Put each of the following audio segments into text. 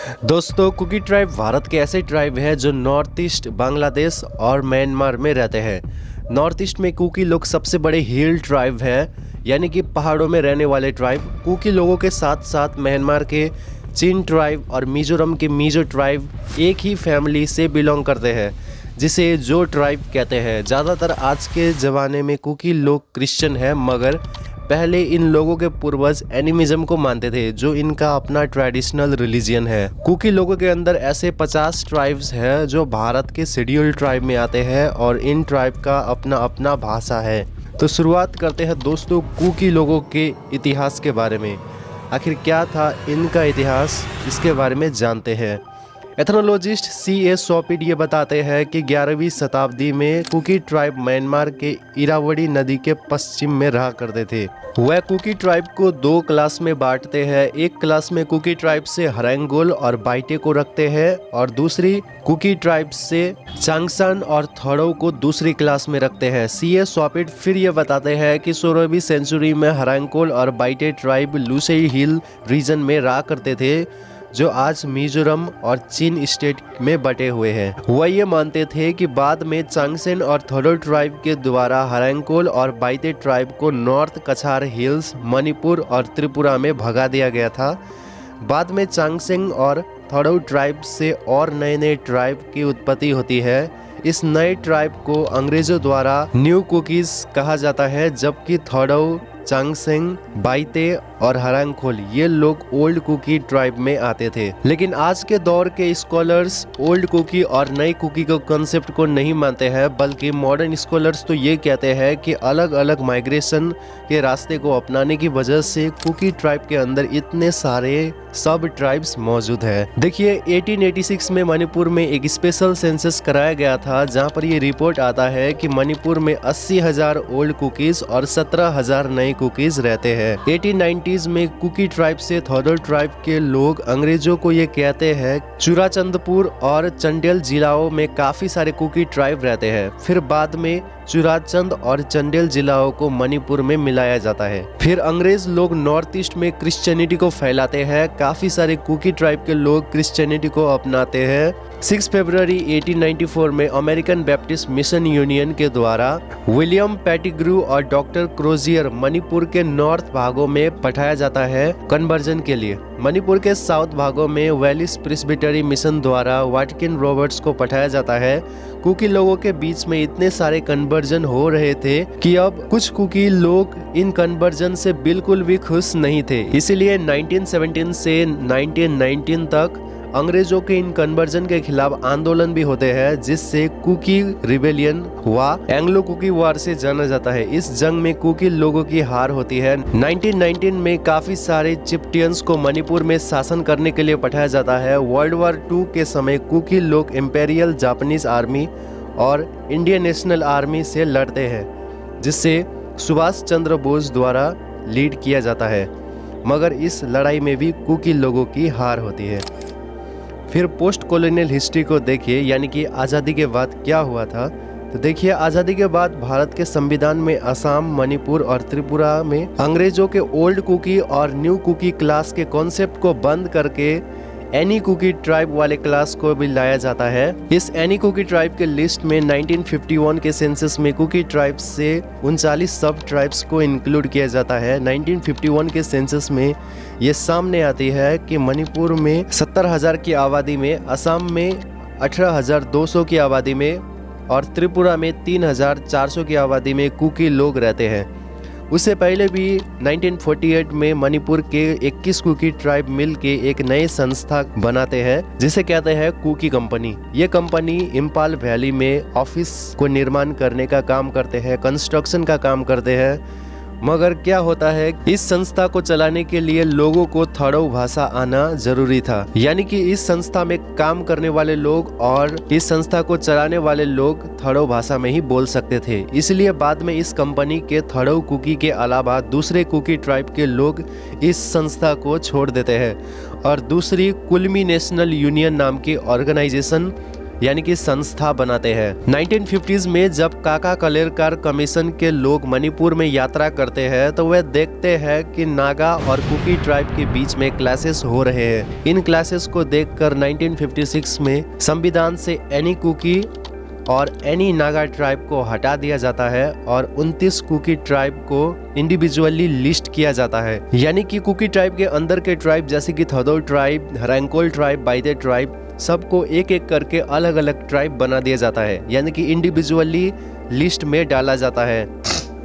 दोस्तों, cookie tribe Bharat के ऐसे ट्राइब है जो नॉर्थ ईस्ट, बांग्लादेश और म्यांमार में रहते हैं। नॉर्थ ईस्ट में कुकी लोग सबसे बड़े हिल ट्राइब है, यानी कि पहाड़ों में रहने वाले ट्राइब। कुकी लोगों के साथ साथ म्यांमार के चिन ट्राइब और मिजोरम के मिजो ट्राइब एक ही फैमिली से बिलोंग करते हैं, जिसे जो ट्राइब कहते हैं। ज़्यादातर आज के ज़माने में कुकी लोग क्रिश्चियन हैं, मगर पहले इन लोगों के पूर्वज एनिमिज्म को मानते थे, जो इनका अपना ट्रेडिशनल रिलीजियन है। कुकी लोगों के अंदर ऐसे 50 ट्राइब्स हैं जो भारत के शेड्यूल ट्राइब में आते हैं और इन ट्राइब का अपना अपना भाषा है। तो शुरुआत करते हैं दोस्तों कुकी लोगों के इतिहास के बारे में। आखिर क्या था इनका इतिहास, इसके बारे में जानते हैं। Ethnologist C.A. सॉपिड ये बताते हैं कि 11वीं शताब्दी में कुकी ट्राइब म्यांमार के इरावदी नदी के पश्चिम में रहा करते थे। वह कुकी ट्राइब को दो क्लास में बांटते हैं। एक क्लास में कुकी ट्राइब से हरेंगोल और बाइटे को रखते हैं और दूसरी कुकी ट्राइब से चांगसान और थोडो को दूसरी क्लास में रखते हैं। C.A. सॉपिड फिर ये बताते हैं कि 16वीं सेंचुरी में हरेंगोल और बाइटे ट्राइब लुसेई हिल रीजन में रहा करते थे, जो आज मिजोरम और चीन स्टेट में बटे हुए हैं। वह ये मानते थे कि बाद में चांगसेन और थोडो ट्राइब के द्वारा हरेंगोल और बाइते ट्राइब को नॉर्थ कछार हिल्स, मणिपुर और त्रिपुरा में भगा दिया गया था। बाद में चांगसेन और थोडो ट्राइब से और नए नए ट्राइब की उत्पत्ति होती है। इस नए ट्राइब को अंग्रेजों द्वारा न्यू कुकीज कहा जाता है, जबकि थोडो, चांगसेन, बाइते और हरेंगोल ये लोग ओल्ड कुकी ट्राइब में आते थे। लेकिन आज के दौर के स्कॉलर्स ओल्ड कुकी और नई कुकी के कॉन्सेप्ट को नहीं मानते हैं, बल्कि मॉडर्न स्कॉलर्स तो ये कहते हैं कि अलग अलग माइग्रेशन के रास्ते को अपनाने की वजह से कुकी ट्राइब के अंदर इतने सारे सब ट्राइब्स मौजूद है। देखिए, 1886 में मणिपुर में एक स्पेशल सेंसस कराया गया था, जहाँ पर ये रिपोर्ट आता है कि मणिपुर में 80,000 ओल्ड कुकीज और 17,000 नए कुकीज रहते हैं। 1890s में कुकी ट्राइब से थोडो ट्राइब के लोग अंग्रेजों को ये कहते हैं चुराचंदपुर और चंडेल जिलाओं में काफी सारे कुकी ट्राइब रहते हैं। फिर बाद में चुराचंद और चंडेल जिलाओं को मणिपुर में मिलाया जाता है। फिर अंग्रेज लोग नॉर्थ ईस्ट में क्रिश्चियनिटी को फैलाते हैं। काफी सारे कुकी ट्राइब के लोग क्रिश्चियनिटी को अपनाते हैं। 6 फरवरी 1894 में अमेरिकन बैप्टिस्ट मिशन यूनियन के द्वारा विलियम पेटिग्रू और डॉक्टर क्रोजियर मणिपुर के नॉर्थ भागों में पठाया जाता है कन्वर्जन के लिए। मणिपुर के साउथ भागों में वेलिस प्रेस्बिटरी मिशन द्वारा वाटकिन रॉबर्ट्स को पठाया जाता है। कुकी लोगों के बीच में इतने सारे कन्वर्जन हो रहे थे कि अब कुछ कुकी लोग इन कन्वर्जन से बिल्कुल भी खुश नहीं थे। इसीलिए 1917 से 1919 तक अंग्रेजों के इन कन्वर्जन के खिलाफ आंदोलन भी होते हैं, जिससे कुकी रिबेलियन हुआ। एंग्लो कुकी वार से जाना जाता है। इस जंग में कुकी लोगों की हार होती है। 1919 में काफी सारे चिप्टियंस को मणिपुर में शासन करने के लिए पठाया जाता है। वर्ल्ड वॉर 2 के समय कुकी लोग इंपेरियल जापानीज आर्मी और इंडियन नेशनल आर्मी से लड़ते हैं, जिससे सुभाष चंद्र बोस द्वारा लीड किया जाता है, मगर इस लड़ाई में भी कुकी लोगों की हार होती है। फिर पोस्ट कॉलोनियल हिस्ट्री को देखिए, यानी कि आज़ादी के बाद क्या हुआ था। तो देखिए, आज़ादी के बाद भारत के संविधान में असम, मणिपुर और त्रिपुरा में अंग्रेजों के ओल्ड कुकी और न्यू कुकी क्लास के कॉन्सेप्ट को बंद करके एनी कुकी ट्राइब वाले क्लास को भी लाया जाता है। इस एनी कुकी ट्राइब के लिस्ट में 1951 के सेंसस में कुकी ट्राइब से 39 सब ट्राइब्स को इंक्लूड किया जाता है। 1951 के सेंसस में ये सामने आती है कि मणिपुर में 70,000 की आबादी में, असम में 18,200 की आबादी में और त्रिपुरा में 3,400 की आबादी में कुकी लोग रहते हैं। उससे पहले भी 1948 में मणिपुर के 21 कुकी ट्राइब मिल के एक नई संस्था बनाते हैं, जिसे कहते हैं कुकी कंपनी। ये कंपनी इम्फाल वैली में ऑफिस को निर्माण करने का काम करते हैं, कंस्ट्रक्शन का काम करते हैं। मगर क्या होता है, इस संस्था को चलाने के लिए लोगों को थोडो भाषा आना जरूरी था, यानी कि इस संस्था में काम करने वाले लोग और इस संस्था को चलाने वाले लोग थोडो भाषा में ही बोल सकते थे। इसलिए बाद में इस कंपनी के थोडो कुकी के अलावा दूसरे कुकी ट्राइब के लोग इस संस्था को छोड़ देते हैं और दूसरी कुल्मी नेशनल यूनियन नाम की ऑर्गेनाइजेशन यानी कि संस्था बनाते हैं। 1950s में जब काका कलेरकार कमीशन के लोग मणिपुर में यात्रा करते हैं तो वे देखते हैं कि नागा और कुकी ट्राइब के बीच में क्लैशेस हो रहे हैं। इन क्लैशेस को देखकर 1956 में संविधान से एनी कुकी और एनी नागा ट्राइब को हटा दिया जाता है और 29 कुकी ट्राइब को इंडिविजुअली लिस्ट किया जाता है। यानी कि कुकी ट्राइब के अंदर के ट्राइब जैसे कि थदोल ट्राइब, रैंकोल ट्राइब, बाइदे ट्राइब, सबको एक एक करके अलग अलग ट्राइब बना दिया जाता है, यानी कि इंडिविजुअली लिस्ट में डाला जाता है।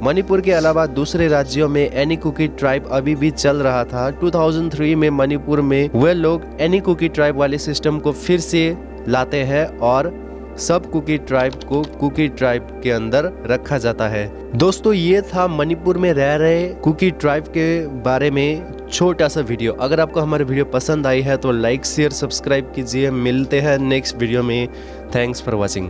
मणिपुर के अलावा दूसरे राज्यों में एनी कुकी ट्राइब अभी भी चल रहा था। 2003 में मणिपुर में वे लोग एनी कुकी ट्राइब वाले सिस्टम को फिर से लाते हैं और सब कुकी ट्राइब को कुकी ट्राइब के अंदर रखा जाता है। दोस्तों, ये था मणिपुर में रह रहे कुकी ट्राइब के बारे में छोटा सा वीडियो। अगर आपको हमारी वीडियो पसंद आई है तो लाइक, शेयर, सब्सक्राइब कीजिए। मिलते हैं नेक्स्ट वीडियो में। Thanks for watching.